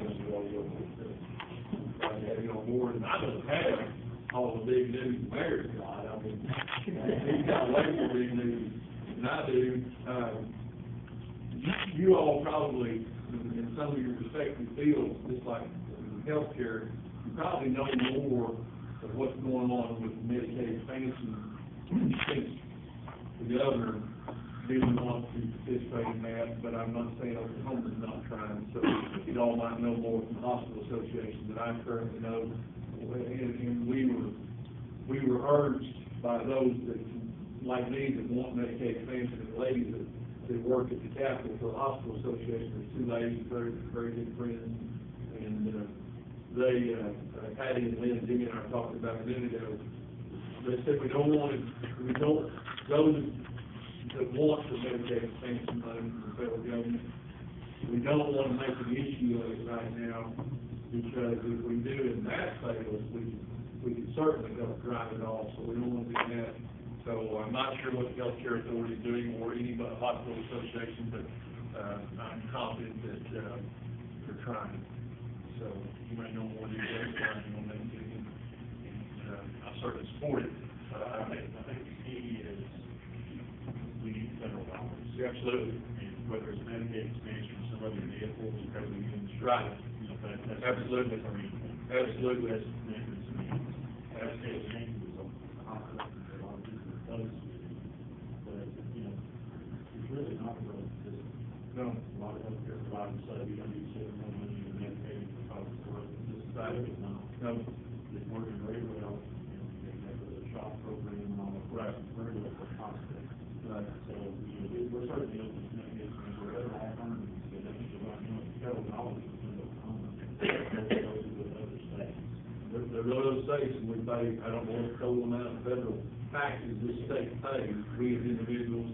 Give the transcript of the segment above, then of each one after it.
More than I don't have all the big news the mayor's got. I mean, he's got way more big news than I do. You all probably, in some of your respective fields, just like healthcare, you probably know more of what's going on with Medicaid expansion since the governor didn't want to participate in that, but I'm not saying Oklahoma's not trying, so you all might know more from the hospital association that I currently know. And we were urged by those that, like me, that want Medicaid expansion, and the ladies that work at the Capitol for the hospital association. There's two ladies, very good friends, and they, Patty and Lynn, Jimmy and I talked about a minute ago. They said those that want the Medicaid expansion money from the federal government, we don't want to make an issue of it right now, because if we do and that fails, we can certainly help drive it off, so we don't want to do that. So I'm not sure what the healthcare authority is doing or any hospital association, but I'm confident that they're trying. So you may know more details on that, and I certainly support it. I think the key is we need federal dollars. Yeah, absolutely. And whether it's Medicaid expansion or some other vehicles, because we can right. You know, that's Absolutely. I mean, absolutely. That's Medicaid expansion is a concept that a lot of people are opposed to, but you know, it's really not a real system. No. A lot of healthcare providers say we don't need to save more money in Medicaid because this society is not. No. It's working very well. Shop program and all that. Right. Very well for hospital. Right. So, you know, we're certainly open to mechanisms or other alternatives that don't provide, you know, federal dollars in Oklahoma. Those with other states. There are other states, and we pay, I don't know what the total amount of federal taxes this state pays. We as individuals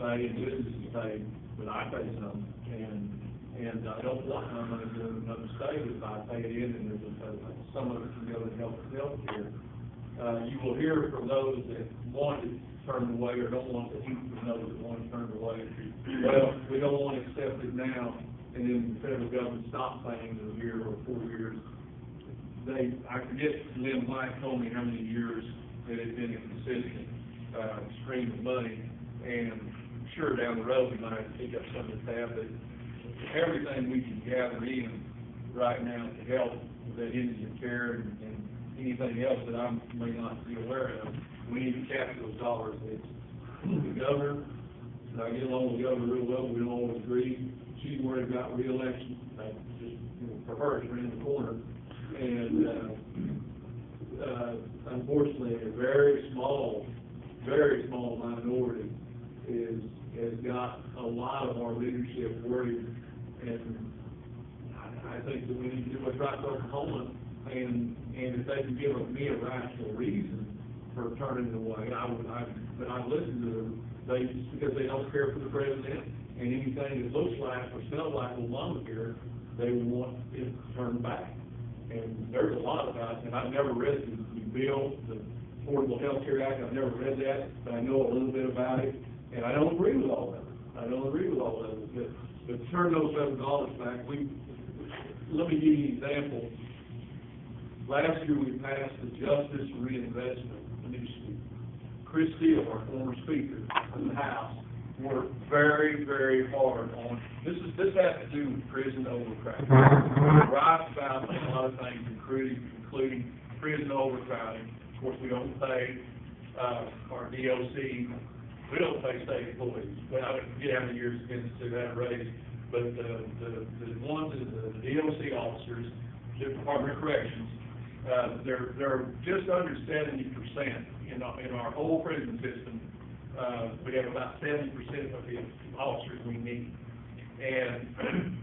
pay and businesses pay, but I pay some. And I don't want my money to go to another state if I pay it in, and there's some of it can go to healthcare. You will hear from those that want it turned away or don't want to eat from those that want it turned away. Well, we don't want to accept it now, and then the federal government stops paying in a year or 4 years. I forget, Lynn White told me how many years that it's been a consistent stream of money, and sure, down the road we might pick up some of the tab, but everything we can gather in right now to help with that Indian care and anything else that I may not be aware of, we need to capture those dollars. It's the governor, and I get along with the governor real well, we don't always agree. She's worried about re-election, just, for her, it's around the corner. And unfortunately, a very small minority has got a lot of our leadership worried, and I think that we need to do what's right for Oklahoma. And if they can give me a rational reason for turning it away, but I listen to them. Because they don't care for the president, and anything that looks like or smells like Obamacare, they want it turned back. And there's a lot about it, and I've never read the bill, the Affordable Health Care Act. I've never read that, but I know a little bit about it, and I don't agree with all of it. But turn those federal dollars back. Let me give you an example. Last year we passed the Justice Reinvestment Initiative. Chris Steele, our former Speaker of the House, worked very, very hard on this. This has to do with prison overcrowding. We're right about a lot of things, including prison overcrowding. Of course, we don't pay our DOC. We don't pay state employees. Well, I forget how many years it's been since that raised, but the ones that the DOC officers, the Department of Corrections, they're just under 70% in our whole prison system. We have about 70% of the officers we need, and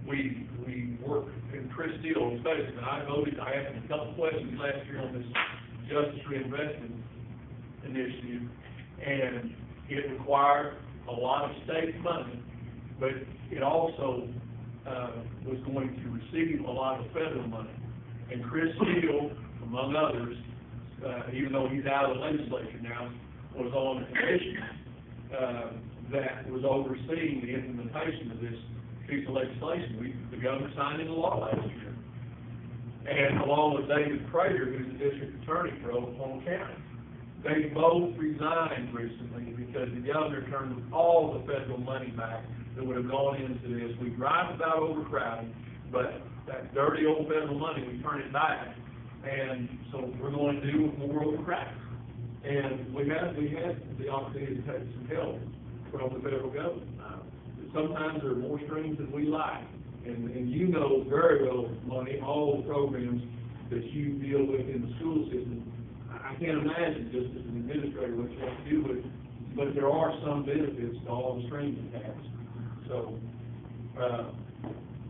we work in Chris Steele space. And I asked him a couple questions last year on this Justice Reinvestment Initiative, and it required a lot of state money, but it also was going to receive a lot of federal money. And Chris Steele, among others, even though he's out of the legislature now, was on a commission that was overseeing the implementation of this piece of legislation. The governor signed into law last year. And along with David Prater, who's the district attorney for Oklahoma County. They both resigned recently because the governor turned all the federal money back that would have gone into this. We gripe about overcrowding, but that dirty old federal money, we turn it back. And so we're going to do more overcrowding. And we had the opportunity to take some help from the federal government. Sometimes there are more strings than we like. And you know very well, Money, all the programs that you deal with in the school system. I can't imagine just as an administrator what you have to do with it, but there are some benefits to all the strings attached. So,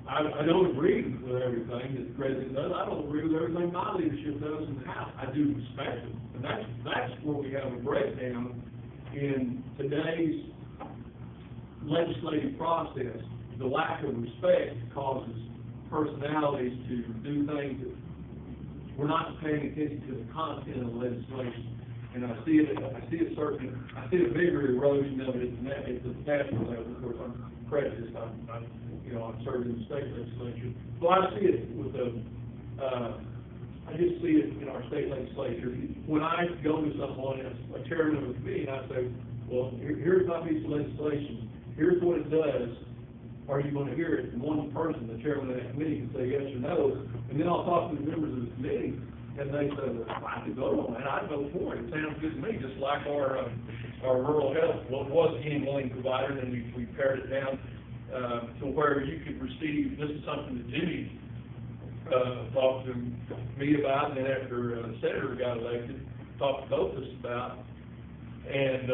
I don't agree with everything that the president does. I don't agree with everything my leadership does in the House. I do respect it. And that's where we have a breakdown in today's legislative process. The lack of respect causes personalities to do things that we're not paying attention to the content of the legislation. And I see a bigger erosion of it at the national level. Of course, I'm prejudiced. I'm serving in the state legislature. So I see it with I just see it in our state legislature. When I go to someone as a chairman of a committee, and I say, well, here's my piece of legislation. Here's what it does. Are you going to hear it? And one person, the chairman of that committee, can say yes or no. And then I'll talk to the members of the committee, and they say, well, I could vote on that. I'd vote for it. It sounds good to me, just like our rural health. Well, it was any willing provider, and we pared it down to where you could receive, this is something that Jimmy talked to me about, and then after the senator got elected, talked to both of us about. And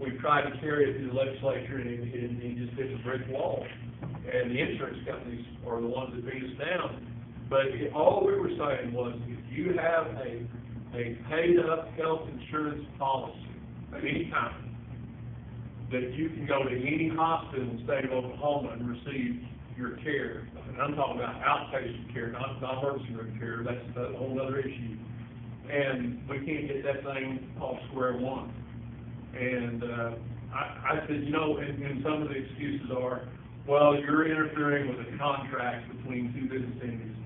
we tried to carry it through the legislature, and it just hit a brick wall. And the insurance companies are the ones that beat us down. But all we were saying was, if you have a paid-up health insurance policy at any time, that you can go to any hospital in the state of Oklahoma and receive your care. And I'm talking about outpatient care, not emergency room care. That's a whole other issue. And we can't get that thing off square one. And I said, and some of the excuses are, well, you're interfering with a contract between two business entities,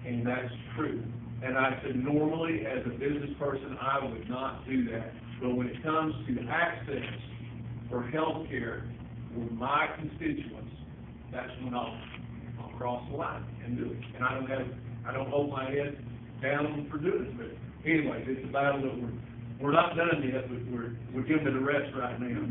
and that's true. And I said, normally, as a business person, I would not do that. But when it comes to access for health care with my constituents, that's when I'll cross the line and do it. And I don't hold my head down for doing it. But anyway, it's a battle that we're not done yet, but we're giving it a rest right now.